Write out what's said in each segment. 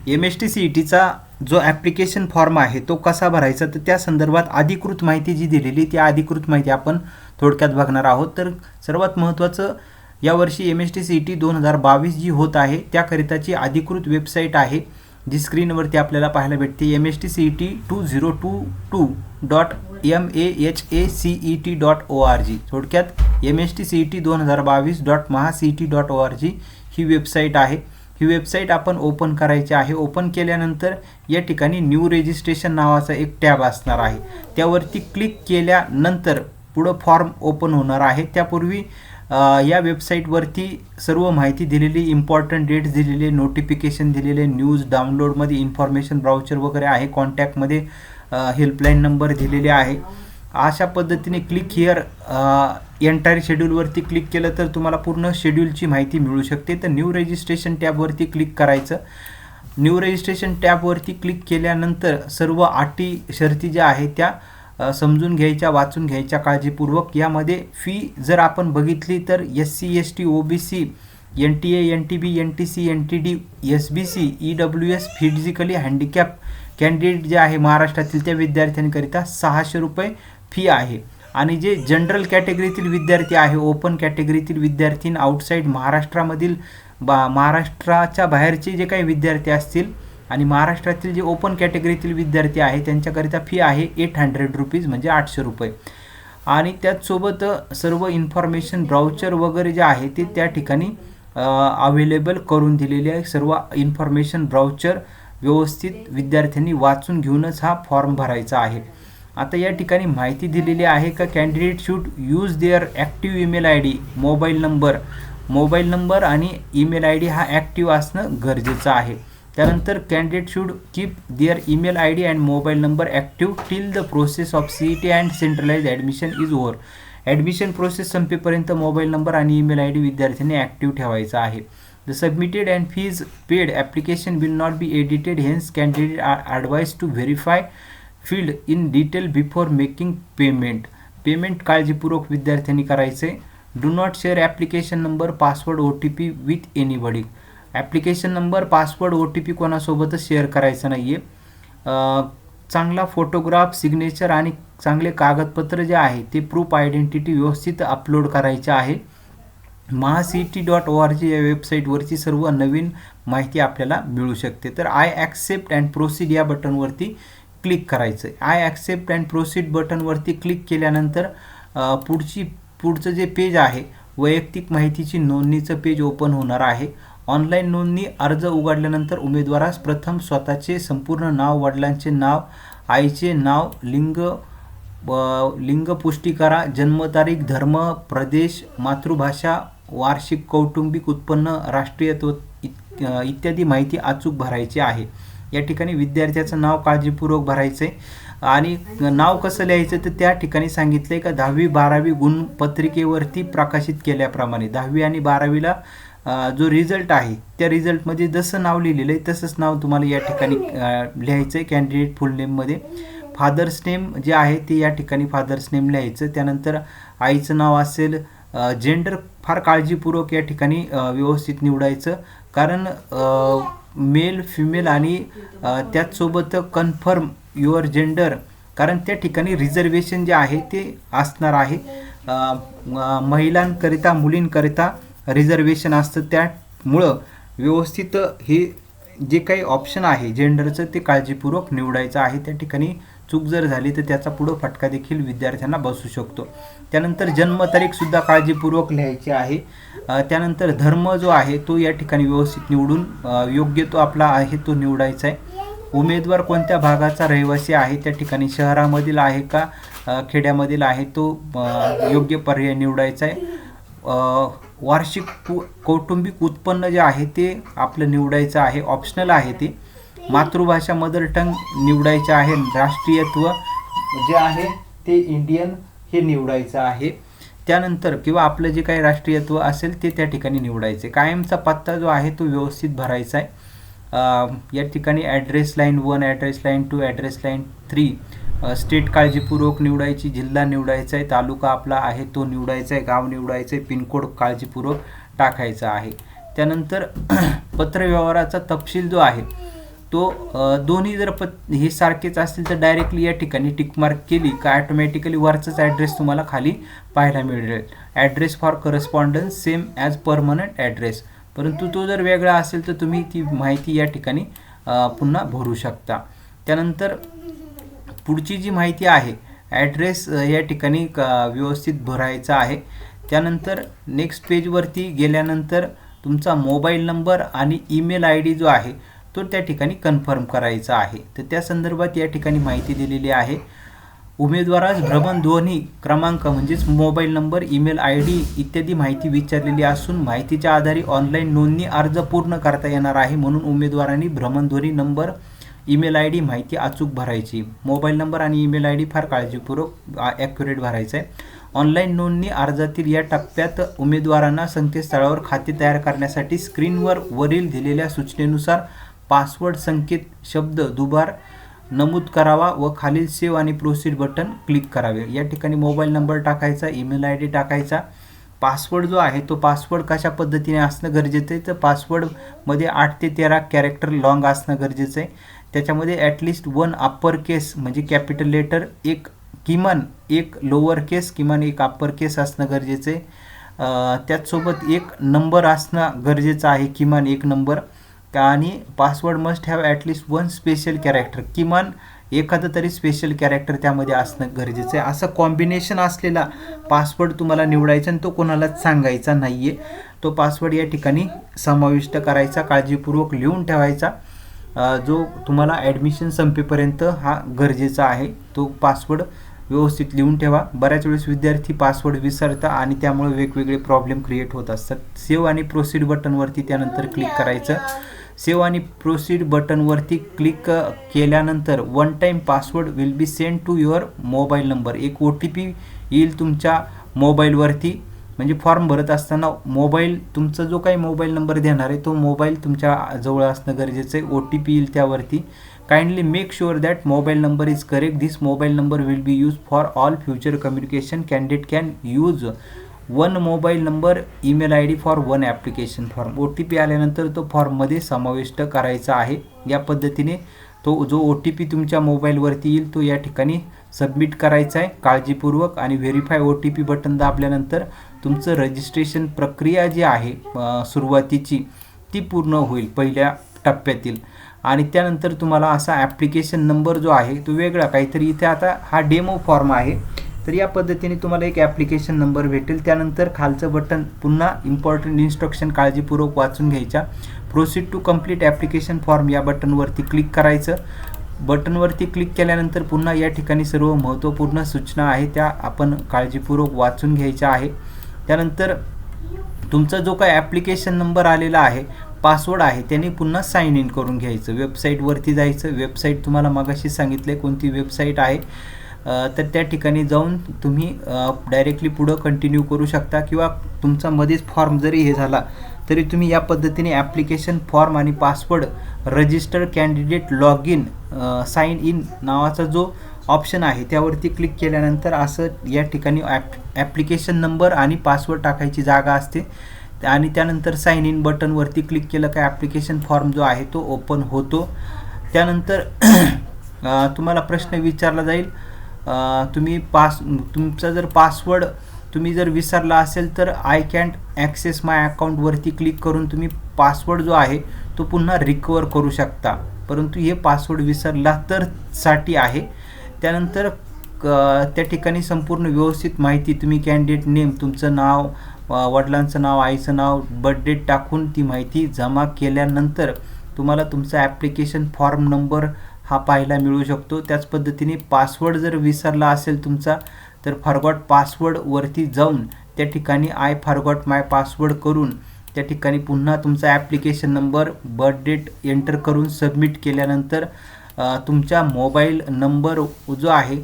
MSTCETचा जो application form आहे तो कसा भरायचा, तर त्या संदर्भात अधिकृत माहिती जी दिलेली ती अधिकृत माहिती आपण थोडक्यात बघणार आहोत. तर सर्वात महत्त्वाचं, यावर्षी MSTCET 2022 जी होत आहे त्याकरिताची अधिकृत वेबसाईट आहे जी स्क्रीनवरती आपल्याला पाहायला भेटते, mstcet2022.mahacet.org. थोडक्यात mstcet2022.mahacet.org ही वेबसाईट आहे. ही वेबसाईट आपण ओपन करायची आहे. ओपन केल्यानंतर या ठिकाणी न्यू रजिस्ट्रेशन नावाचा एक टॅब असणार आहे. त्यावरती क्लिक केल्यानंतर पुढं फॉर्म ओपन होणार आहे. त्यापूर्वी या वेबसाईटवरती सर्व माहिती दिलेली, इम्पॉर्टंट डेट्स दिलेले, नोटिफिकेशन दिलेले, न्यूज डाउनलोडमध्ये इन्फॉर्मेशन ब्राउचर वगैरे आहे, कॉन्टॅक्टमध्ये हेल्पलाईन नंबर दिलेले आहे. अशा पद्धतीने क्लिक हिअर एंटायर शेड्यूलवरती क्लिक केलं तर तुम्हाला पूर्ण शेड्यूलची माहिती मिळू शकते. तर न्यू रजिस्ट्रेशन टॅबवरती क्लिक करायचं. न्यू रजिस्ट्रेशन टॅबवरती क्लिक केल्यानंतर सर्व अटी शर्ती ज्या आहेत त्या समजून घ्यायच्या, वाचून घ्यायच्या काळजीपूर्वक. यामध्ये फी जर आपण बघितली तर SC ST OBC NTA NTB NTC NTD SBC EWS physically handicap candidate जे आहे महाराष्ट्रातील त्या विद्यार्थ्यांकरिता 600 रुपये फी आहे. आणि जे जनरल कॅटेगरीतील विद्यार्थी आहे, ओपन कॅटेगरीतील विद्यार्थी, आउटसाईड महाराष्ट्रामधील महाराष्ट्राच्या बाहेरचे जे काही विद्यार्थी असतील आणि महाराष्ट्रातील जे ओपन कॅटेगरीतील विद्यार्थी आहे त्यांच्याकरिता फी आहे 800 रुपीज, म्हणजे 800 रुपये. आणि त्याचसोबत सर्व इन्फॉर्मेशन ब्राउचर वगैरे जे आहे ते त्या ठिकाणी अवेलेबल करून दिलेले आहे. सर्व इन्फॉर्मेशन ब्राउचर व्यवस्थित विद्यार्थ्यांनी वाचून घेऊनच हा फॉर्म भरायचा आहे. आता या ठिकाणी माहिती दिलेली आहे का candidate should use their active email ID, mobile number आणि ईमेल ID हा ॲक्टिव्ह असणं गरजेचं आहे. त्यानंतर candidate should keep their email ID and mobile number active till the process of CET and centralize admission is over. Admission process संपेपर्यंत mobile number आणि email ID विद्यार्थ्यांनी active ठेवायचा आहे. The submitted and fees paid application will not be edited, hence candidate are advise to verify field in detail before making payment काळजीपूर्वक विद्यार्थ्यांनी करायचे. Do not share application number, password, OTP with anybody. Application number, password, OTP कोणासोबतच share करायचं नाही आहे. चांगला photograph, signature आणि चांगले कागदपत्र जे आहे ते प्रूफ आयडेंटिटी व्यवस्थित अपलोड करायचे आहे. mahacet.org या वेबसाईटवरची सर्व नवीन माहिती आपल्याला मिळू शकते. तर आय ॲक्सेप्ट अँड प्रोसीड या बटनवरती क्लिक करायचं. आय ॲक्सेप्ट अँड प्रोसीड बटनवरती क्लिक केल्यानंतर पुढचं जे पेज आहे वैयक्तिक माहितीची नोंदणीचं पेज ओपन होणार आहे. ऑनलाईन नोंदणी अर्ज उघडल्यानंतर उमेदवारास प्रथम स्वतःचे संपूर्ण नाव, वडिलांचे नाव, आईचे नाव, लिंग पुष्टी करा, जन्मतारीख, धर्म, प्रदेश, मातृभाषा, वार्षिक कौटुंबिक उत्पन्न, राष्ट्रीयत्व इत्यादी माहिती अचूक भरायची आहे. या ठिकाणी विद्यार्थ्याचं नाव काळजीपूर्वक भरायचं आहे. आणि नाव कसं लिहायचं तर त्या ठिकाणी सांगितलं आहे का 10वी 12वी गुणपत्रिकेवरती प्रकाशित केल्याप्रमाणे 10वी आणि 12वीला जो रिझल्ट आहे त्या रिझल्टमध्ये जसं नाव लिहिलेलं आहे तसंच नाव तुम्हाला या ठिकाणी लिहायचं आहे. कॅन्डिडेट फुल नेममध्ये फादर्स नेम जे आहे ते या ठिकाणी फादर्स नेम लिहायचं. त्यानंतर आईचं नाव असेल. जेंडर फार काळजीपूर्वक या ठिकाणी व्यवस्थित निवडायचं, कारण मेल, फिमेल आणि त्याचसोबत कन्फर्म युअर जेंडर, कारण त्या ठिकाणी रिझर्वेशन जे आहे ते असणार आहे. महिलांकरिता, मुलींकरिता रिझर्वेशन असतं, त्यामुळं व्यवस्थित हे जे काही ऑप्शन आहे जेंडरचं ते काळजीपूर्वक निवडायचं आहे. त्या ठिकाणी चूक जर झाली तर त्याचा पुढं फटका देखील विद्यार्थ्यांना बसू शकतो. त्यानंतर जन्मतारीखसुद्धा काळजीपूर्वक लिहायची आहे. त्यानंतर धर्म जो आहे तो या ठिकाणी व्यवस्थित निवडून योग्य तो आपला आहे तो निवडायचा आहे. उमेदवार कोणत्या भागाचा रहिवासी आहे, त्या ठिकाणी शहरामधील आहे का खेड्यामधील आहे तो योग्य पर्याय निवडायचा आहे. वार्षिक कौटुंबिक उत्पन्न जे आहे ते आपलं निवडायचं आहे, ऑप्शनल आहे ते. मातृभाषा मदर टंग निवडायचं आहे. राष्ट्रीयत्व जे आहे ते इंडियन हे निवडायचं आहे. त्यानंतर किंवा आपलं जे काही राष्ट्रीयत्व असेल ते त्या ठिकाणी निवडायचे. कायमचा पत्ता जो आहे तो व्यवस्थित भरायचा आहे. या ठिकाणी address line 1, address line 2, address line 3. State काळजीपूर्वक निवडायची, जिल्हा निवडायचा आहे, तालुका आपला आहे तो निवडायचा आहे, गाव निवडायचं आहे, पिनकोड काळजीपूर्वक टाकायचा आहे. त्यानंतर पत्रव्यवहाराचा तपशील जो आहे तो दोन्ही जर हे सारखेच असतील तर डायरेक्टली या ठिकाणी टिक मार्क केली का ॲटोमॅटिकली वरचाच ॲड्रेस तुम्हाला खाली पाहायला मिळेल. Address for correspondence same as permanent address. परंतु तो जर वेगळा असेल तर तुम्ही ती माहिती या ठिकाणी पुन्हा भरू शकता. त्यानंतर पुढची जी माहिती आहे ॲड्रेस या ठिकाणी व्यवस्थित भरायचा आहे. त्यानंतर नेक्स्ट पेजवरती गेल्यानंतर तुमचा मोबाईल नंबर आणि ईमेल आय डी जो आहे तो त्या ठिकाणी कन्फर्म करायचा आहे. तर त्या संदर्भात या ठिकाणी माहिती दिलेली आहे. उमेदवारास भ्रमणध्वनी क्रमांक म्हणजेच mobile number, email I D इत्यादी माहिती विचारलेली असून माहितीच्या आधारे ऑनलाईन नोंदणी अर्ज पूर्ण करता येणार आहे. म्हणून उमेदवारांनी भ्रमणध्वनी नंबर, ईमेल आय डी माहिती अचूक भरायची. मोबाईल नंबर आणि ईमेल आय डी फार काळजीपूर्वक ॲक्युरेट भरायचं आहे. ऑनलाईन नोंदणी अर्जातील या टप्प्यात उमेदवारांना संकेतस्थळावर खाते तयार करण्यासाठी स्क्रीनवर वरील दिलेल्या सूचनेनुसार पासवर्ड संकेत शब्द दुबार नमूद करावा व खालील सेव्ह आणि प्रोसीड बटन क्लिक करावे. या ठिकाणी मोबाईल नंबर टाकायचा, ईमेल आय डी टाकायचा. पासवर्ड जो आहे तो पासवर्ड कशा पद्धतीने असणं गरजेचं आहे तर पासवर्डमध्ये 8 ते 13 कॅरेक्टर लॉंग असणं गरजेचं आहे. त्याच्यामध्ये ॲटलिस्ट 1 अप्पर केस म्हणजे कॅपिटल लेटर, किमान एक लोअर केस, किमान एक अप्पर केस असणं गरजेचं आहे. त्याचसोबत एक नंबर असणं गरजेचं आहे, किमान एक नंबर. आणि password must have at least 1 special character, किमान एखादं तरी स्पेशल कॅरेक्टर त्यामध्ये असणं गरजेचं आहे. असं कॉम्बिनेशन असलेला पासवर्ड तुम्हाला निवडायचा आणि तो कोणालाच सांगायचा नाही आहे. तो पासवर्ड या ठिकाणी समाविष्ट करायचा, काळजीपूर्वक लिहून ठेवायचा. जो तुम्हाला ॲडमिशन संपेपर्यंत हा गरजेचा आहे. तो पासवर्ड व्यवस्थित लिहून ठेवा. बऱ्याच वेळेस विद्यार्थी पासवर्ड विसरतात आणि त्यामुळे वेगवेगळे प्रॉब्लेम क्रिएट होत असतात. सेव्ह आणि प्रोसीड बटनवरती त्यानंतर क्लिक करायचं. सेव्ह आणि प्रोसीड बटनवरती क्लिक केल्यानंतर 1 time password will be send to your mobile number. एक OTP येईल तुमच्या मोबाईलवरती. म्हणजे फॉर्म भरत असताना मोबाईल, तुमचा जो काही मोबाईल नंबर देणार आहे तो मोबाईल तुमच्या जवळ असणं गरजेचं आहे. OTP येईल त्यावरती. Kindly make sure that mobile number is correct. This mobile number will be use for all future communication. Candidate can use 1 mobile number, email I D for 1 application form. OTP आल्यानंतर तो फॉर्ममध्ये समाविष्ट करायचा आहे. या पद्धतीने तो जो OTP तुमच्या मोबाईलवरती येईल तो या ठिकाणी सबमिट करायचा आहे काळजीपूर्वक. आणि व्हेरीफाय OTP बटन दाबल्यानंतर तुमचं रजिस्ट्रेशन प्रक्रिया जी आहे सुरुवातीची ती पूर्ण होईल पहिल्या टप्प्यातील. आणि त्यानंतर तुम्हाला असा ॲप्लिकेशन नंबर जो आहे तो वेगळा काहीतरी, इथे आता हा डेमो फॉर्म आहे तर या पद्धतीने तुम्हाला एक ॲप्लिकेशन नंबर भेटेल. त्यानंतर खालचं बटन पुन्हा इम्पॉर्टंट इन्स्ट्रक्शन काळजीपूर्वक वाचून घ्यायच्या. Proceed to complete application form या बटनवरती क्लिक करायचं. बटनवरती क्लिक केल्यानंतर पुन्हा या ठिकाणी सर्व महत्त्वपूर्ण सूचना आहे त्या आपण काळजीपूर्वक वाचून घ्यायच्या आहे. त्यानंतर तुमचा जो काही ॲप्लिकेशन नंबर आलेला आहे, पासवर्ड आहे, त्यांनी पुन्हा साइन इन करून घ्यायचं. वेबसाईटवरती जायचं. वेबसाईट तुम्हाला मगाशी सांगितले कोणती वेबसाईट आहे तर त्या ठिकाणी जाऊन तुम्ही डायरेक्टली पुढं कंटिन्यू करू शकता. किंवा तुमचा मध्येच फॉर्म जरी हे झाला तरी तुम्ही या पद्धतीने ॲप्लिकेशन फॉर्म आणि password register candidate log in sign in नावाचा जो ऑप्शन आहे त्यावरती क्लिक केल्यानंतर असं या ठिकाणी ॲप्लिकेशन नंबर आणि पासवर्ड टाकायची जागा असते. आणि त्यानंतर साइन इन बटनवरती क्लिक केलं का ॲप्लिकेशन फॉर्म जो आहे तो ओपन होतो. त्यानंतर तुम्हाला प्रश्न विचारला जाईल, तुमचा जर पासवर्ड तुम्ही जर विसरला असेल तर आय कॅन्ट ॲक्सेस माय अकाउंटवरती क्लिक करून तुम्ही पासवर्ड जो आहे तो पुन्हा रिकवर करू शकता. परंतु हे पासवर्ड विसरला तर साठी आहे. त्यानंतर त्या ठिकाणी संपूर्ण व्यवस्थित माहिती तुम्ही कॅन्डिडेट नेम, तुमचं नाव, वडिलांचं नाव, आईचं नाव, बर्थ डेट टाकून ती माहिती जमा केल्यानंतर तुम्हाला तुमचा ॲप्लिकेशन फॉर्म नंबर हा पाहायला मिळू शकतो. त्याच पद्धतीने पासवर्ड जर विसरला असेल तुमचा तर फॉरगॉट पासवर्डवरती जाऊन त्या ठिकाणी आय फॉरगॉट माय पासवर्ड करून त्या ठिकाणी पुन्हा तुमचा application number, birth date enter करून सबमिट केल्यानंतर तुमच्या मोबाईल नंबर जो आहे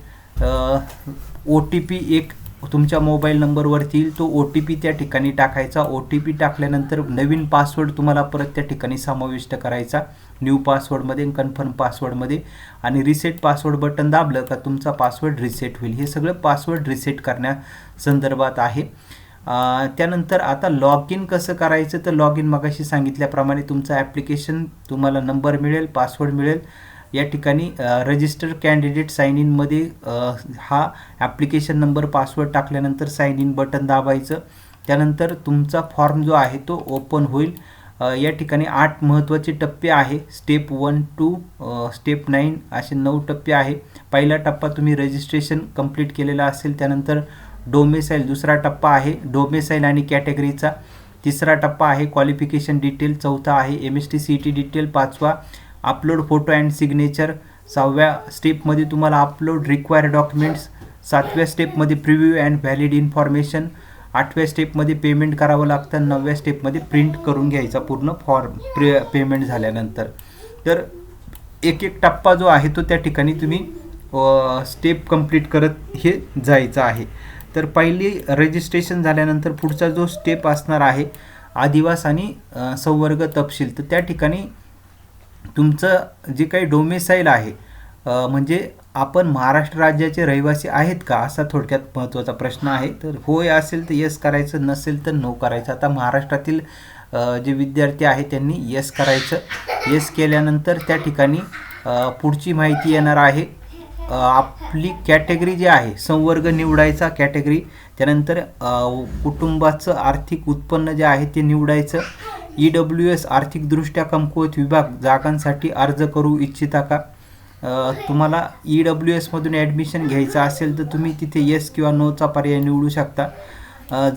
OTP एक तुमच्या मोबाईल नंबरवरती येईल. तो OTP त्या ठिकाणी टाकायचा. OTP टाकल्यानंतर नवीन पासवर्ड तुम्हाला परत त्या ठिकाणी समाविष्ट करायचा न्यू पासवर्डमध्ये, कन्फर्म पासवर्डमध्ये. आणि रिसेट पासवर्ड बटन दाबलं का तुमचा पासवर्ड रिसेट होईल. हे सगळं पासवर्ड रिसेट करण्यासंदर्भात आहे. त्यानंतर आता लॉग इन कसं करायचं, तर लॉग इन मगाशी सांगितल्याप्रमाणे तुमचं ॲप्लिकेशन, तुम्हाला नंबर मिळेल, पासवर्ड मिळेल. या ठिकाणी रजिस्टर कॅन्डिडेट साइन इनमध्ये हा ॲप्लिकेशन नंबर पासवर्ड टाकल्यानंतर साइन इन बटन दाबायचं. त्यानंतर तुमचा फॉर्म जो आहे तो ओपन होईल. या ठिकाणी 8 महत्त्वाचे टप्पे आहे. स्टेप 1 टू स्टेप 9 असे 9 टप्पे आहे. पहिला टप्पा तुम्ही रजिस्ट्रेशन कंप्लीट केलेला असेल. त्यानंतर डोमेसाईल दुसरा टप्पा आहे डोमेसाईल आणि कॅटेगरीचा. तिसरा टप्पा आहे क्वालिफिकेशन डिटेल. चौथा आहे MST CET डिटेल. पाचवा अपलोड फोटो अँड सिग्नेचर. 6व्या स्टेपमध्ये तुम्हाला अपलोड रिक्वायर्ड डॉक्युमेंट्स. 7व्या स्टेपमध्ये प्रिव्ह्यू अँड व्हॅलिड इन्फॉर्मेशन. 8व्या स्टेपमध्ये पेमेंट करावं लागतं. 9व्या स्टेपमध्ये प्रिंट करून घ्यायचा पूर्ण फॉर्म पेमेंट झाल्यानंतर. तर एक एक टप्पा जो आहे तो त्या ठिकाणी तुम्ही स्टेप कंप्लीट करत हे जायचं आहे. तर पहिली रजिस्ट्रेशन झाल्यानंतर पुढचा जो स्टेप असणार आहे आदिवास आणि संवर्ग तपशील. तर त्या ठिकाणी तुमचं जे काही डोमेसाईल आहे, म्हणजे आपण महाराष्ट्र राज्याचे रहिवासी आहेत का, असा थोडक्यात महत्त्वाचा प्रश्न आहे. तर होय असेल तर येस करायचं, नसेल तर नो करायचं. आता महाराष्ट्रातील जे विद्यार्थी आहे त्यांनी येस करायचं. येस केल्यानंतर त्या ठिकाणी पुढची माहिती येणार आहे. आपली कॅटेगरी जी आहे, संवर्ग निवडायचा कॅटेगरी. त्यानंतर कुटुंबाचं आर्थिक उत्पन्न जे आहे ते निवडायचं. EWS आर्थिकदृष्ट्या कमकुवत विभाग जागांसाठी अर्ज करू इच्छिता का. तुम्हाला EWSमधून ॲडमिशन घ्यायचं असेल तर तुम्ही तिथे येस किंवा नोचा पर्याय निवडू शकता.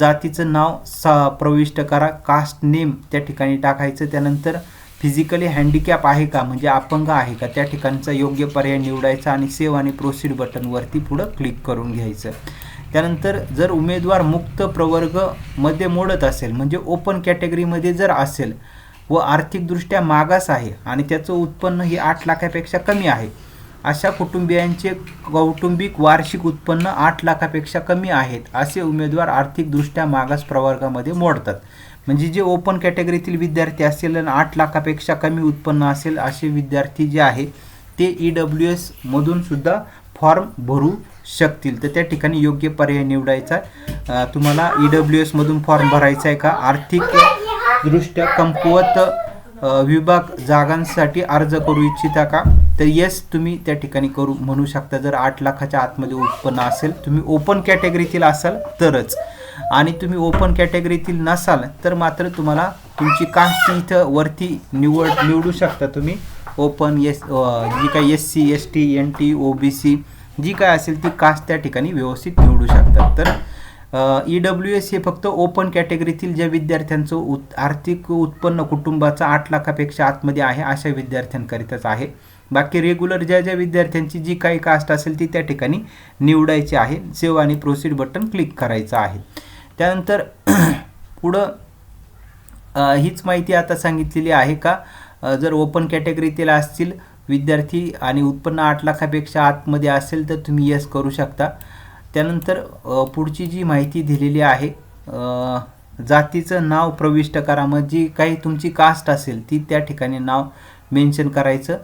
जातीचं नाव प्रविष्ट करा. कास्ट नेम त्या ठिकाणी टाकायचं. त्यानंतर फिजिकली हँडिकॅप आहे का, म्हणजे अपंग आहे का, त्या ठिकाणचा योग्य पर्याय निवडायचा आणि सेव्ह आणि प्रोसीड बटनवरती पुढं क्लिक करून घ्यायचं. त्यानंतर जर उमेदवार मुक्त प्रवर्गमध्ये मोडत असेल, म्हणजे ओपन कॅटेगरीमध्ये जर असेल व आर्थिकदृष्ट्या मागास आहे आणि त्याचं उत्पन्न हे 8 लाखापेक्षा कमी आहे, अशा कुटुंबियांचे कौटुंबिक वार्षिक उत्पन्न 8 लाखापेक्षा कमी आहेत, असे उमेदवार आर्थिकदृष्ट्या मागास प्रवर्गामध्ये मोडतात. म्हणजे जे ओपन कॅटेगरीतील विद्यार्थी असतील आणि 8 लाखापेक्षा कमी उत्पन्न असेल असे विद्यार्थी जे आहे ते EWS मधून सुद्धा फॉर्म भरू शकतील. तर त्या ठिकाणी योग्य पर्याय निवडायचा. तुम्हाला EWS मधून फॉर्म भरायचा आहे का, आर्थिकदृष्ट्या कमकुवत विभाग जागांसाठी अर्ज करू इच्छिता का, तर येस तुम्ही त्या ठिकाणी करू म्हणू शकता. जर 8 लाखाच्या आतमध्ये उत्पन्न असेल, तुम्ही ओपन कॅटेगरीतील असाल तरच. आणि तुम्ही ओपन कॅटेगरीतील नसाल तर मात्र तुम्हाला तुमची कास्ट इथं वरती निवडू शकता तुम्ही. ओपन जी काही SC ST NT OBC जी काय असेल ती कास्ट त्या ठिकाणी व्यवस्थित निवडू शकतात. तर EWS हे फक्त ओपन कॅटेगरीतील ज्या विद्यार्थ्यांचं आर्थिक उत्पन्न कुटुंबाचा 8 लाखापेक्षा आतमध्ये आहे अशा विद्यार्थ्यांकरिताच आहे. बाकी रेग्युलर ज्या विद्यार्थ्यांची जी काही कास्ट असेल ती त्या ठिकाणी निवडायची आहे. सेव्ह आणि प्रोसीड बटन क्लिक करायचं आहे. त्यानंतर पुढं हीच माहिती आता सांगितलेली आहे का, जर ओपन कॅटेगरीतील असतील विद्यार्थी आणि उत्पन्न 8 लाखापेक्षा आतमध्ये असेल तर तुम्ही येस करू शकता. त्यानंतर पुढची जी माहिती दिलेली आहे, जातीचं नाव प्रविष्ट करा. मग जी काही तुमची कास्ट असेल ती त्या ठिकाणी नाव मेन्शन करायचं.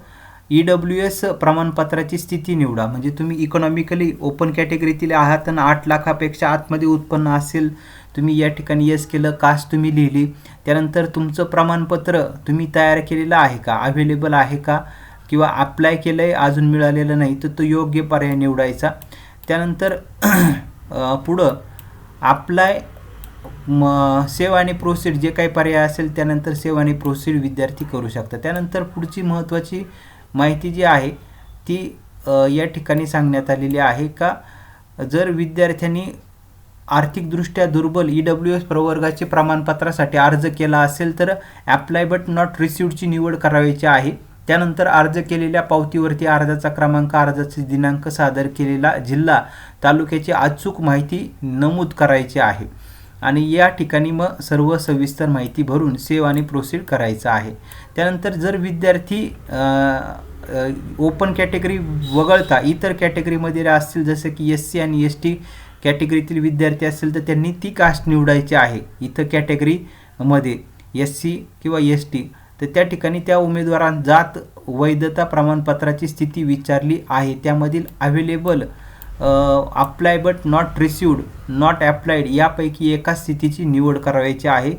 EWS प्रमाणपत्राची स्थिती निवडा. म्हणजे तुम्ही इकॉनॉमिकली ओपन कॅटेगरीतील आहात आणि 8 लाखापेक्षा आतमध्ये उत्पन्न असेल, तुम्ही या ठिकाणी येस केलं, कास्ट तुम्ही लिहिली. त्यानंतर तुमचं प्रमाणपत्र तुम्ही तयार केलेलं आहे का, अवेलेबल आहे का, किंवा अप्लाय केलं आहे अजून मिळालेलं नाही तर तो योग्य पर्याय निवडायचा. त्यानंतर पुढं अप्लाय सेव्ह आणि प्रोसीड जे काही पर्याय असेल त्यानंतर सेव्ह आणि प्रोसीड विद्यार्थी करू शकतात. त्यानंतर पुढची महत्त्वाची माहिती जी आहे ती या ठिकाणी सांगण्यात आलेली आहे का, जर विद्यार्थ्यांनी आर्थिकदृष्ट्या दुर्बल EWS प्रवर्गाचे प्रमाणपत्रासाठी अर्ज केला असेल तर ॲप्लाय बट नॉट रिसिव्डची निवड करायची आहे. त्यानंतर अर्ज केलेल्या पावतीवरती अर्जाचा क्रमांक, अर्जाचे दिनांक, सादर केलेला जिल्हा, तालुक्याची अचूक माहिती नमूद करायची आहे. आणि या ठिकाणी मग सर्व सविस्तर माहिती भरून सेव्ह आणि प्रोसीड करायचं आहे. त्यानंतर जर विद्यार्थी ओपन कॅटेगरी वगळता इतर कॅटेगरीमध्ये असतील, जसं की SC आणि ST कॅटेगरीतील विद्यार्थी असेल तर त्यांनी ती कास्ट निवडायची आहे. इथं कॅटेगरीमध्ये SC किंवा ST तर त्या ठिकाणी त्या उमेदवारांना जात वैधता प्रमाणपत्राची स्थिती विचारली आहे, त्यामधील available apply but not received, not applied यापैकी एका स्थितीची निवड करायची आहे.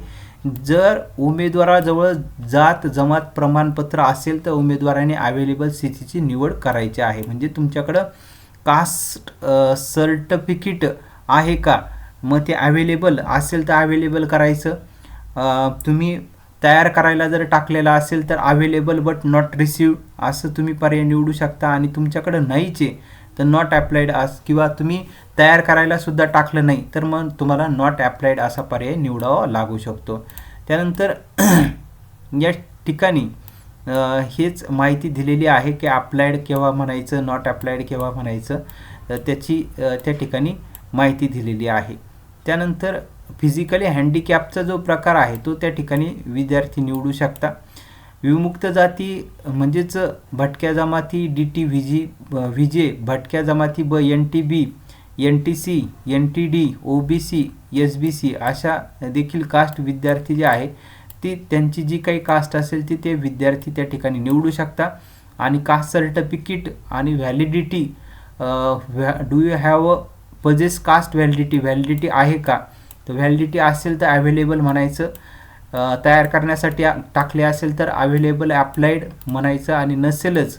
जर उमेदवाराजवळ जात जमात प्रमाणपत्र असेल तर उमेदवाराने अवेलेबल स्थितीची निवड करायची आहे. म्हणजे तुमच्याकडं कास्ट सर्टिफिकेट आहे का, मग ते अवेलेबल असेल तर अवेलेबल करायचं. तुम्ही तयार करायला जर टाकलेला असेल तर अवेलेबल बट नॉट रिसिव्ड असं तुम्ही पर्याय निवडू शकता. आणि तुमच्याकडं नाहीच आहे तर नॉट अप्लाइड किंवा तुम्ही तयार करायला सुद्धा टाकलं नाही तर मग तुम्हाला नॉट अप्लाइड असा पर्याय निवडावा लागू शकतो. त्यानंतर या ठिकाणी हेच माहिती दिलेली आहे की अप्लाइड केव्हा म्हणायचं, नॉट अप्लाइड केव्हा म्हणायचं, त्याची त्या ठिकाणी माहिती दिलेली आहे. त्यानंतर फिजिकली हँडिकॅपचा जो प्रकार आहे तो त्या ठिकाणी विद्यार्थी निवडू शकता. विमुक्त जाती म्हणजेच भटक्या जमाती DT VJ, भटक्या जमाती ब NTB, NTC, NTD, OBC, SBC अशा देखील कास्ट विद्यार्थी जे आहे ती त्यांची जी काही कास्ट असेल ती ते विद्यार्थी त्या ठिकाणी निवडू शकता. आणि कास्ट सर्टिफिकेट आणि validity, do you have possess caste validity आहे का, तर व्हॅलिडिटी असेल तर अवेलेबल म्हणायचं. तयार करण्यासाठी टाकले असेल तर अवेलेबल अप्लाइड म्हणायचं. आणि नसेलच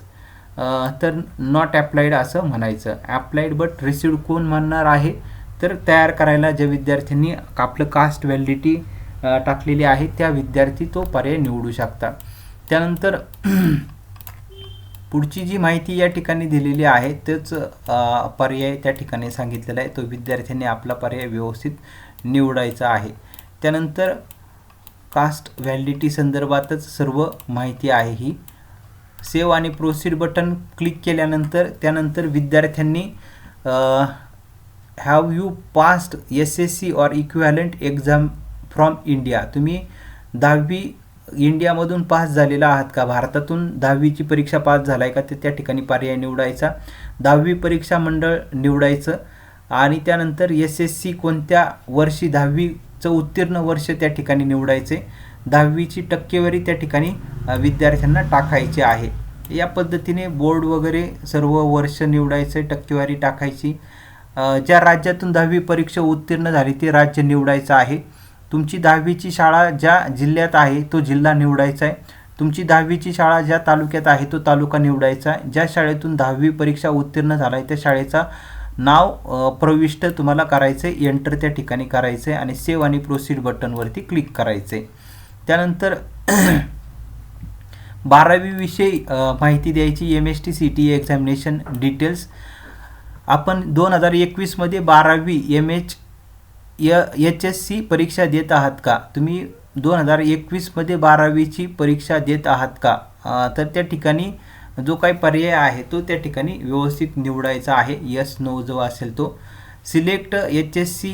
तर नॉट अप्लाइड असं म्हणायचं. अप्लाइड बट रिसिव्ड कोण म्हणणार आहे, तर तयार करायला ज्या विद्यार्थ्यांनी आपलं कास्ट व्हॅलिडिटी टाकलेली आहे त्या विद्यार्थी तो पर्याय निवडू शकता. त्यानंतर पुढची जी माहिती या ठिकाणी दिलेली आहे तेच पर्याय त्या ठिकाणी सांगितलेला आहे, तो विद्यार्थ्यांनी आपला पर्याय व्यवस्थित निवडायचा आहे. त्यानंतर कास्ट व्हॅलिडिटी संदर्भातच सर्व माहिती आहे ही. सेव्ह आणि प्रोसीड बटन क्लिक केल्यानंतर त्यानंतर विद्यार्थ्यांनी have you passed SSC or equivalent exam from India, तुम्ही 10वी इंडियामधून पास झालेला आहात का, भारतातून 10वीची परीक्षा पास झाला आहे का, ते त्या ठिकाणी पर्याय निवडायचा. 10वी परीक्षा मंडळ निवडायचं. आणि त्यानंतर SSC कोणत्या वर्षी 10वीचं उत्तीर्ण वर्ष त्या ठिकाणी निवडायचे. 10वीची टक्केवारी त्या ठिकाणी विद्यार्थ्यांना टाकायची आहे. या पद्धतीने बोर्ड वगैरे सर्व वर्ष निवडायचे, टक्केवारी टाकायची. ज्या राज्यातून 10वी परीक्षा उत्तीर्ण झाली ते राज्य निवडायचं आहे. तुमची 10वीची शाळा ज्या जिल्ह्यात आहे तो जिल्हा निवडायचा आहे. तुमची 10वीची शाळा ज्या तालुक्यात आहे तो तालुका निवडायचा आहे. ज्या शाळेतून 10वी परीक्षा उत्तीर्ण झाला आहे त्या शाळेचा नाव प्रविष्ट तुम्हाला करायचं आहे, एंटर त्या ठिकाणी करायचं आहे आणि सेव्ह आणि प्रोसीड बटनवरती क्लिक करायचं आहे. त्यानंतर 12वी विषयी माहिती द्यायची. MST CT examination details. आपण 2021 मध्ये 12वी HSC परीक्षा देत आहात का, तुम्ही 2021 मध्ये 12वीची परीक्षा देत आहात का, तर त्या ठिकाणी जो काही पर्याय आहे तो त्या ठिकाणी व्यवस्थित निवडायचा आहे. यस नो जो असेल तो. सिलेक्ट HSC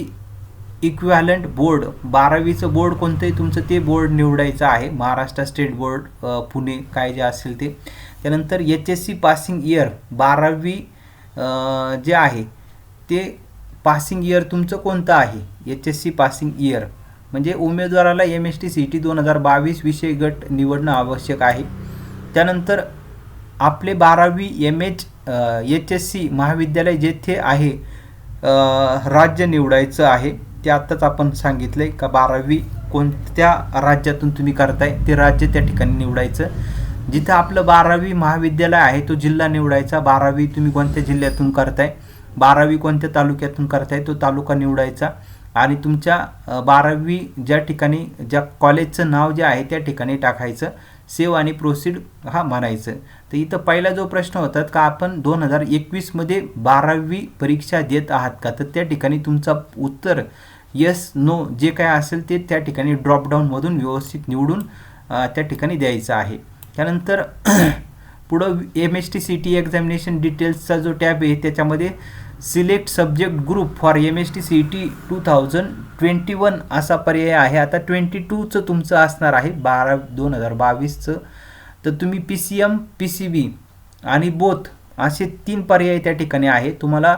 इक्विव्हॅलंट बोर्ड, 12वीचं बोर्ड कोणतंही तुमचं ते बोर्ड निवडायचं आहे. महाराष्ट्र स्टेट बोर्ड पुणे काय जे असेल ते. त्यानंतर HSC पासिंग इयर, 12वी जे आहे ते पासिंग इयर तुमचं कोणतं आहे, HSC पासिंग इयर. म्हणजे उमेदवाराला MST CT 2022 विषय गट निवडणं आवश्यक आहे. त्यानंतर आपले 12वी HSC महाविद्यालय जेथे आहे राज्य निवडायचं आहे. ते आत्ताच आपण सांगितलं आहे का 12वी कोणत्या राज्यातून तुम्ही करताय ते राज्य त्या ठिकाणी निवडायचं. जिथं आपलं 12वी महाविद्यालय आहे तो जिल्हा निवडायचा. 12वी तुम्ही कोणत्या जिल्ह्यातून करताय, 12वी कोणत्या तालुक्यातून करताय तो तालुका निवडायचा. आणि तुमच्या 12वी ज्या ठिकाणी ज्या कॉलेजचं नाव जे आहे त्या ठिकाणी टाकायचं. सेव्ह आणि प्रोसीड हा म्हणायचं. तर इथं पहिला जो प्रश्न होता का आपण 2021 मध्ये 12वी परीक्षा देत आहात का, तर त्या ठिकाणी तुमचं उत्तर यस नो जे काय असेल ते त्या ठिकाणी ड्रॉपडाऊनमधून व्यवस्थित निवडून त्या ठिकाणी द्यायचं आहे. त्यानंतर पुढं MST CT एक्झामिनेशन डिटेल्सचा जो टॅब आहे त्याच्यामध्ये select subject group for MST CT 2021 असा पर्याय आहे. आता 22चं तुमचं असणार आहे 2022चं. तर तुम्ही PCM PCB आणि बोथ असे 3 पर्याय त्या ठिकाणी आहे. तुम्हाला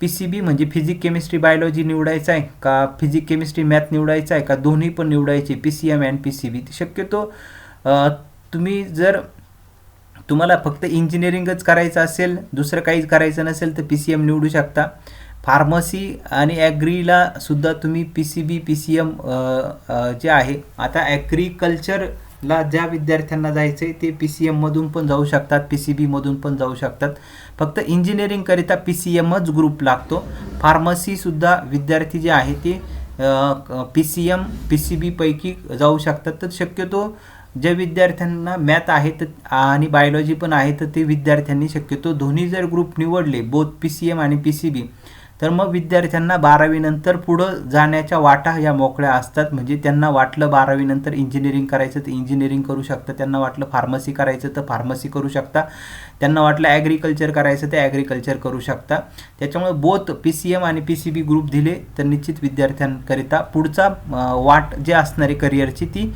PCB म्हणजे फिजिक्स केमिस्ट्री बायोलॉजी निवडायचं आहे का, फिजिक्स केमिस्ट्री मॅथ निवडायचं आहे का, दोन्ही पण निवडायचे PCM अँड PCB. शक्यतो तुम्ही जर तुम्हाला फक्त इंजिनिअरिंगच करायचं असेल, दुसरं काहीच करायचं नसेल तर PCM निवडू शकता. फार्मसी आणि ॲग्रीला सुद्धा तुम्ही PCB PCM जे आहे. आता ॲग्रिकल्चरला ज्या विद्यार्थ्यांना जायचं आहे ते PCMमधून पण जाऊ शकतात, PCBमधून पण जाऊ शकतात. फक्त इंजिनिअरिंगकरिता PCMच ग्रुप लागतो. फार्मसीसुद्धा विद्यार्थी जे आहे ते PCM PCBपैकी जाऊ शकतात. तर शक्यतो ज्या विद्यार्थ्यांना मॅथ आहे तर आणि बायोलॉजी पण आहे तर ते विद्यार्थ्यांनी शक्यतो दोन्ही जर ग्रुप निवडले, बोथ PCM आणि PCB, तर मग विद्यार्थ्यांना 12वी नंतर पुढं जाण्याच्या वाटा या मोकळ्या असतात. म्हणजे त्यांना वाटलं 12वी नंतर इंजिनिअरिंग करायचं तर इंजिनिअरिंग करू शकता, त्यांना वाटलं फार्मसी करायचं तर फार्मसी करू शकता, त्यांना वाटलं ॲग्रिकल्चर करायचं तर ॲग्रिकल्चर करू शकता. त्याच्यामुळे बोथ PCM आणि PCB ग्रुप दिले तर निश्चित विद्यार्थ्यांकरिता पुढचा वाट जे असणार आहे करिअरची ती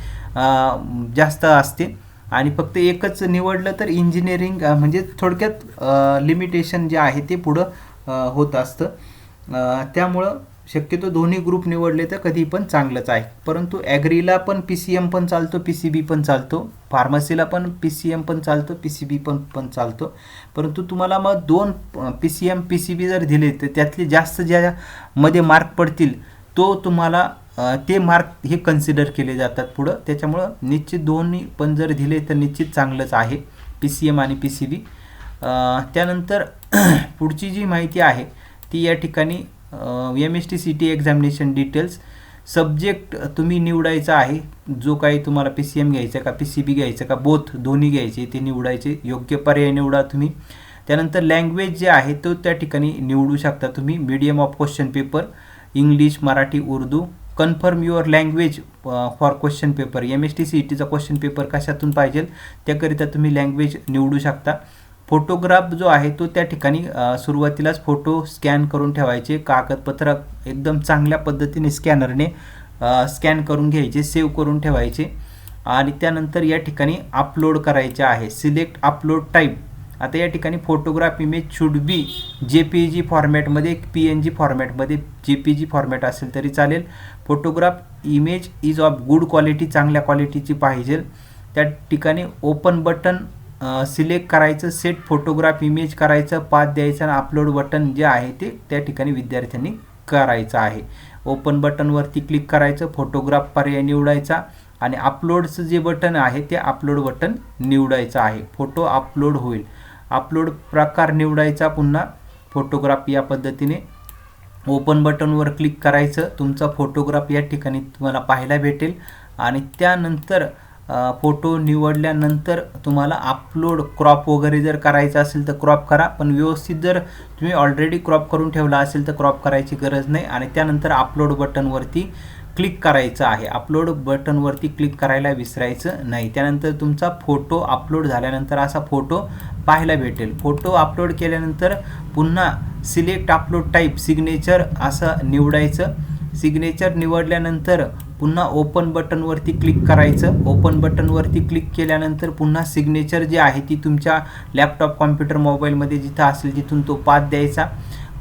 जास्त असते. आणि फक्त एकच निवडलं तर इंजिनिअरिंग म्हणजे थोडक्यात लिमिटेशन जे आहे ते पुढं होत असतं. त्यामुळं शक्यतो दोन्ही ग्रुप निवडले तर कधी पण चांगलंच आहे. परंतु ॲग्रीला पण PCM पण चालतो, PCB पण चालतो, फार्मसीला पण PCM पण चालतो, PCB पण चालतो. परंतु तुम्हाला मग 2 PCM PCB जर दिले तर त्यातले जास्त ज्यामध्ये मार्क पडतील तो तुम्हाला ते मार्क हे कन्सिडर केले जातात पुढं. त्याच्यामुळं निश्चित दोन्ही पण जर दिले तर निश्चित चांगलंच आहे PCM आणि PCB. त्यानंतर पुढची जी माहिती आहे ती या ठिकाणी MST CT examination details. Subject तुम्ही निवडायचा आहे, जो काही तुम्हाला PCM घ्यायचं का PCB घ्यायचं का बोथ दोन्ही घ्यायचे ते निवडायचे, योग्य पर्याय निवडा तुम्ही. त्यानंतर लँग्वेज जे आहे तो त्या ठिकाणी निवडू शकता तुम्ही. Medium of question paper English, Marathi, Urdu. Confirm your language for question paper. MST CTचा क्वेश्चन पेपर कशातून पाहिजे त्याकरिता तुम्ही लँग्वेज निवडू शकता. फोटोग्राफ जो आहे तो त्या ठिकाणी सुरुवातीलाच फोटो स्कॅन करून ठेवायचे, कागदपत्र एकदम चांगल्या पद्धतीने स्कॅनरने स्कॅन करून घ्यायचे, सेव्ह करून ठेवायचे आणि त्यानंतर या ठिकाणी अपलोड करायचे आहे. Select upload type. आता या ठिकाणी photograph image should be JPG फॉर्मॅटमध्ये, PNG फॉर्मॅटमध्ये, JPG फॉर्मॅट असेल तरी चालेल. Photograph image is of good quality, चांगल्या क्वालिटीची पाहिजे. त्या ठिकाणी ओपन बटन सिलेक्ट करायचं, सेट फोटोग्राफ इमेज करायचं, पाथ द्यायचं आणि अपलोड बटन जे आहे ते त्या ठिकाणी विद्यार्थ्यांनी करायचं आहे. ओपन बटनवरती क्लिक करायचं, फोटोग्राफ पर्याय निवडायचा आणि अपलोडचं जे बटन आहे ते अपलोड बटन निवडायचं आहे. फोटो अपलोड होईल. अपलोड प्रकार निवडायचा, पुन्हा फोटोग्राफ या पद्धतीने ओपन बटनवर क्लिक करायचं. तुमचा फोटोग्राफ या ठिकाणी तुम्हाला पाहायला भेटेल आणि त्यानंतर फोटो निवडल्यानंतर तुम्हाला अपलोड क्रॉप वगैरे जर करायचं असेल तर क्रॉप करा, पण व्यवस्थित जर तुम्ही ऑलरेडी क्रॉप करून ठेवला असेल तर क्रॉप करायची गरज नाही. आणि त्यानंतर अपलोड बटनवरती क्लिक करायचं आहे. अपलोड बटनवरती क्लिक करायला विसरायचं नाही. त्यानंतर तुमचा फोटो अपलोड झाल्यानंतर असा फोटो पाहायला भेटेल. फोटो अपलोड केल्यानंतर पुन्हा सिलेक्ट अपलोड टाईप सिग्नेचर असं निवडायचं. सिग्नेचर निवडल्यानंतर पुन्हा ओपन बटनवरती क्लिक करायचं. ओपन बटनवरती क्लिक केल्यानंतर पुन्हा सिग्नेचर जी आहे ती तुमच्या लॅपटॉप, कॉम्प्युटर, मोबाईलमध्ये जिथं असेल तिथून तो पाथ द्यायचा.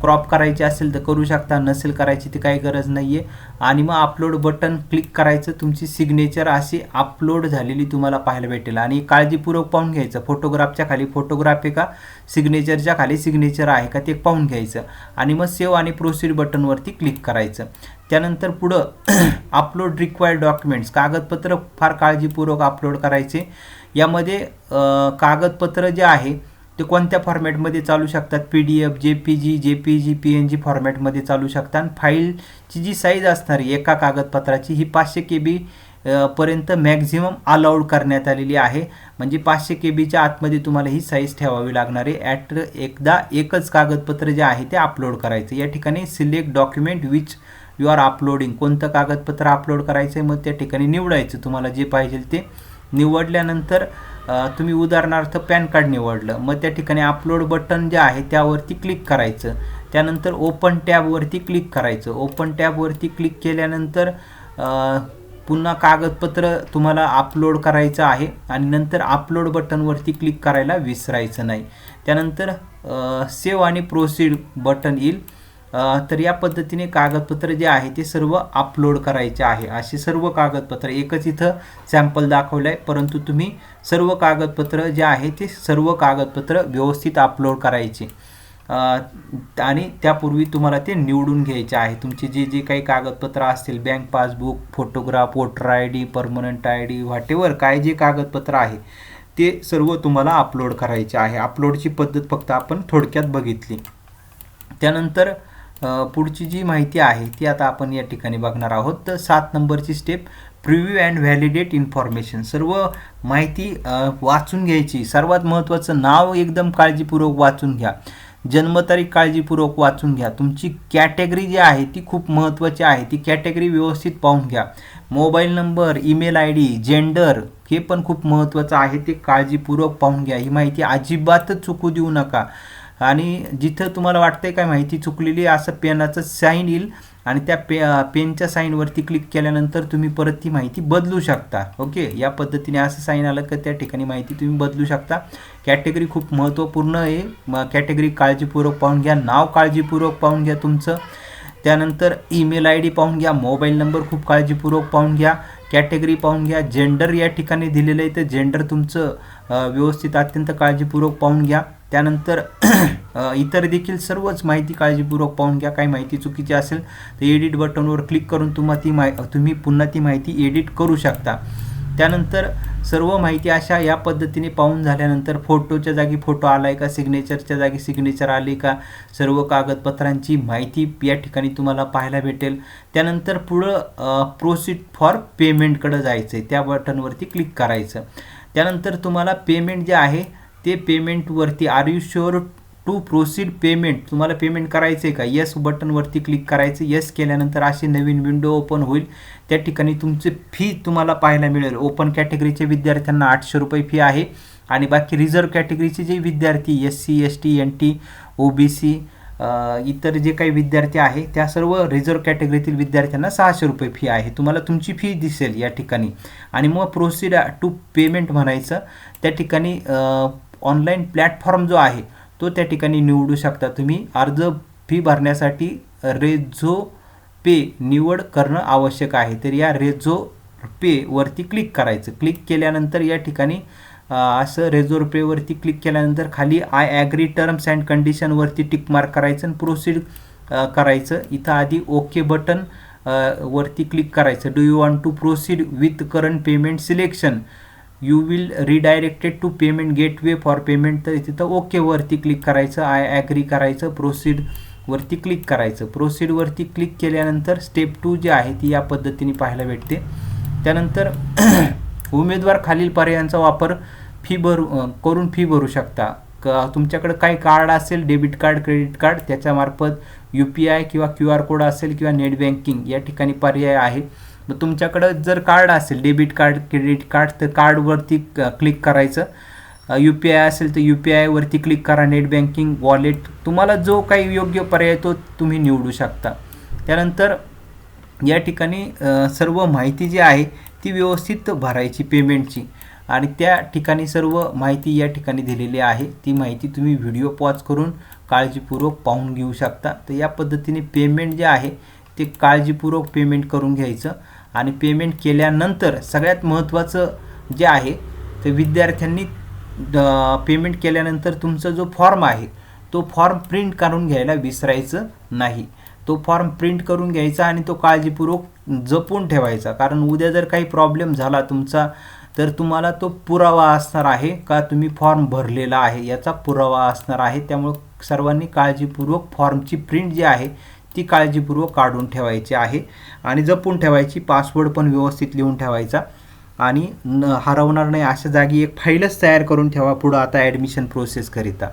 क्रॉप करायची असेल तर करू शकता, नसेल करायची ती काही गरज नाही आहे. आणि मग अपलोड बटन क्लिक करायचं. तुमची सिग्नेचर अशी अपलोड झालेली तुम्हाला पाहायला भेटेल. आणि काळजीपूर्वक पाहून घ्यायचं, फोटोग्राफच्या खाली फोटोग्राफ आहे का, सिग्नेचरच्या खाली सिग्नेचर आहे का ते पाहून घ्यायचं. आणि मग सेव्ह आणि प्रोसीड बटनवरती क्लिक करायचं. त्यानंतर पुढं अपलोड रिक्वायर्ड डॉक्युमेंट्स, कागदपत्र फार काळजीपूर्वक अपलोड करायचे. यामध्ये कागदपत्र जे आहे ते कोणत्या फॉर्मॅटमध्ये चालू शकतात, PDF, JPG, PNG फॉर्मॅटमध्ये चालू शकतात. फाईलची जी साईज असणार आहे एका कागदपत्राची ही 500 KB पर्यंत मॅक्झिमम अलाउड करण्यात आलेली आहे. म्हणजे 500 KBच्या आतमध्ये तुम्हाला ही साईज ठेवावी लागणार आहे. एकदा एकच कागदपत्र जे आहे ते अपलोड करायचं. या ठिकाणी select document which you are uploading, कोणतं कागदपत्र अपलोड करायचं आहे मग त्या ठिकाणी निवडायचं तुम्हाला जे पाहिजे ते. निवडल्यानंतर तुम्ही उदाहरणार्थ पॅन कार्ड निवडलं, मग त्या ठिकाणी अपलोड बटन जे आहे त्यावरती क्लिक करायचं. त्यानंतर ओपन टॅबवरती क्लिक करायचं. ओपन टॅबवरती क्लिक केल्यानंतर पुन्हा कागदपत्र तुम्हाला अपलोड करायचं आहे आणि नंतर अपलोड बटनवरती क्लिक करायला विसरायचं नाही. त्यानंतर सेव्ह आणि प्रोसीड बटन येईल. तर या पद्धतीने कागदपत्र जे आहे ते सर्व अपलोड करायचे आहे. असे सर्व कागदपत्र एकच इथं सॅम्पल दाखवलं आहे, परंतु तुम्ही सर्व कागदपत्र जे आहे ते सर्व कागदपत्र व्यवस्थित अपलोड करायचे आणि त्यापूर्वी तुम्हाला ते निवडून घ्यायचे आहे. तुमचे जे जे काही कागदपत्र असतील, bank passbook, photograph, voter ID, permanent ID, whatever काय जे कागदपत्र आहे ते सर्व तुम्हाला अपलोड करायचे आहे. अपलोडची पद्धत फक्त आपण थोडक्यात बघितली. त्यानंतर पुढची जी माहिती आहे ती आता आपण या ठिकाणी बघणार आहोत. तर 7 नंबरची step, preview and validate information. सर्व माहिती वाचून घ्यायची. सर्वात महत्त्वाचं, नाव एकदम काळजीपूर्वक वाचून घ्या, जन्मतारीख काळजीपूर्वक वाचून घ्या. तुमची कॅटेगरी जी आहे ती खूप महत्त्वाची आहे, ती कॅटेगरी व्यवस्थित पाहून घ्या. Mobile number, email ID, gender हे पण खूप महत्त्वाचं आहे, ते काळजीपूर्वक पाहून घ्या. ही माहिती अजिबातच चुकू देऊ नका. आणि जिथं तुम्हाला वाटतंय काय माहिती चुकलेली असं पेनाचं साईन येईल आणि त्या पेनच्या साईनवरती क्लिक केल्यानंतर तुम्ही परत ती माहिती बदलू शकता. ओके, या पद्धतीने असं साईन आलं की त्या ठिकाणी माहिती तुम्ही बदलू शकता. कॅटेगरी खूप महत्त्वपूर्ण आहे, कॅटेगरी काळजीपूर्वक पाहून घ्या. नाव काळजीपूर्वक पाहून घ्या तुमचं. त्यानंतर ईमेल ID पाहून घ्या, मोबाईल नंबर खूप काळजीपूर्वक पाहून घ्या, कॅटेगरी पाहून घ्या. जेंडर या ठिकाणी दिलेलं आहे तर जेंडर तुमचं व्यवस्थित अत्यंत काळजीपूर्वक पाहून घ्या. त्यानंतर इतर देखील सर्वच माहिती काळजीपूर्वक पाहून घ्या. काही माहिती चुकीची असेल तर एडिट बटनवर क्लिक करून तुम्ही पुन्हा ती माहिती एडिट करू शकता. त्यानंतर सर्व माहिती अशा या पद्धतीने पाहून झाल्यानंतर फोटोच्या जागी फोटो आला आहे का, सिग्नेचरच्या जागी सिग्नेचर आली का, सर्व कागदपत्रांची माहिती या ठिकाणी तुम्हाला पाहायला भेटेल. त्यानंतर पुढं प्रोसीड फॉर पेमेंटकडे जायचं आहे, त्या बटनवरती क्लिक करायचं. त्यानंतर तुम्हाला पेमेंट जे आहे ते पेमेंटवरती are you sure to proceed payment, तुम्हाला पेमेंट करायचं आहे का, येस बटनवरती क्लिक करायचं. येस केल्यानंतर अशी नवीन विंडो ओपन होईल. त्या ठिकाणी तुमची फी तुम्हाला पाहायला मिळेल. ओपन कॅटेगरीचे विद्यार्थ्यांना 800 रुपये फी आहे आणि बाकी रिझर्व्ह कॅटेगरीचे जे विद्यार्थी SC ST NT OBC इतर जे काही विद्यार्थी आहे त्या सर्व रिझर्व्ह कॅटेगरीतील विद्यार्थ्यांना 600 रुपये फी आहे. तुम्हाला तुमची फी दिसेल या ठिकाणी आणि मग प्रोसीड टू पेमेंट म्हणायचं. त्या ठिकाणी ऑनलाईन प्लॅटफॉर्म जो आहे तो त्या ठिकाणी निवडू शकता तुम्ही. अर्ज फी भरण्यासाठी रेझो पे निवड करणं आवश्यक आहे. तर या रेझो पे वरती क्लिक करायचं. क्लिक केल्यानंतर या ठिकाणी असं रेझो पेवरती क्लिक केल्यानंतर खाली आय ॲग्री टर्म्स अँड कंडिशनवरती टिक मार्क करायचं आणि प्रोसीड करायचं. इथं आधी ओके बटन वरती क्लिक करायचं. Do you want to proceed with current payment selection, you will redirected to payment gateway for payment. तर तिथं ओके वरती क्लिक करायचं, आय ॲग्री करायचं, प्रोसीड वरती क्लिक करायचं. प्रोसीड वरती क्लिक केल्यानंतर स्टेप 2 जी आहे ती या पद्धतीने पाहायला भेटते. त्यानंतर उमेदवार खालील पर्यायांचा वापर करून फी भरू शकता. तुमच्याकडे काही कार्ड असेल, डेबिट कार्ड, क्रेडिट कार्ड, त्याच्यामार्फत UPI किंवा QR कोड असेल किंवा नेट बँकिंग या ठिकाणी पर्याय आहे. मग तुमच्याकडं जर कार्ड असेल, डेबिट कार्ड, क्रेडिट कार्ड, तर कार्डवरती क्लिक करायचं. UPI असेल तर UPI वरती क्लिक करा. नेट बँकिंग, वॉलेट, तुम्हाला जो काही योग्य पर्याय तो तुम्ही निवडू शकता. त्यानंतर या ठिकाणी सर्व माहिती जी आहे ती व्यवस्थित भरायची पेमेंटची आणि त्या ठिकाणी सर्व माहिती या ठिकाणी दिलेली आहे. ती माहिती तुम्ही व्हिडिओ पॉज करून काळजीपूर्वक पाहून घेऊ शकता. तर या पद्धतीने पेमेंट जे आहे ते काळजीपूर्वक पेमेंट करून घ्यायचं आणि पेमेंट केल्यानंतर सगळ्यात महत्त्वाचं जे आहे ते विद्यार्थ्यांनी पेमेंट केल्यानंतर तुमचा जो फॉर्म आहे तो फॉर्म प्रिंट करून घ्यायला विसरायचं नाही. तो फॉर्म प्रिंट करून घ्यायचा आणि तो काळजीपूर्वक जपून ठेवायचा, कारण उद्या जर काही प्रॉब्लेम झाला तुमचा तर तुम्हाला तो पुरावा असणार आहे का तुम्ही फॉर्म भरलेला आहे याचा पुरावा असणार आहे. त्यामुळे सर्वांनी काळजीपूर्वक फॉर्मची प्रिंट जी आहे ती काळजीपूर्वक काढून ठेवायची आहे आणि जपून ठेवायची. पासवर्ड पण व्यवस्थित लिहून ठेवायचा आणि हरवणार नाही अशा जागी एक फाईलच तयार करून ठेवा पुढं आता ॲडमिशन प्रोसेस करिता.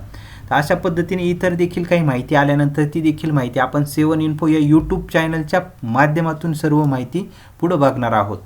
तर अशा पद्धतीने इतर देखील काही माहिती आल्यानंतर ती देखील माहिती आपण 7 Info या यूट्यूब चॅनलच्या माध्यमातून सर्व माहिती पुढं बघणार आहोत.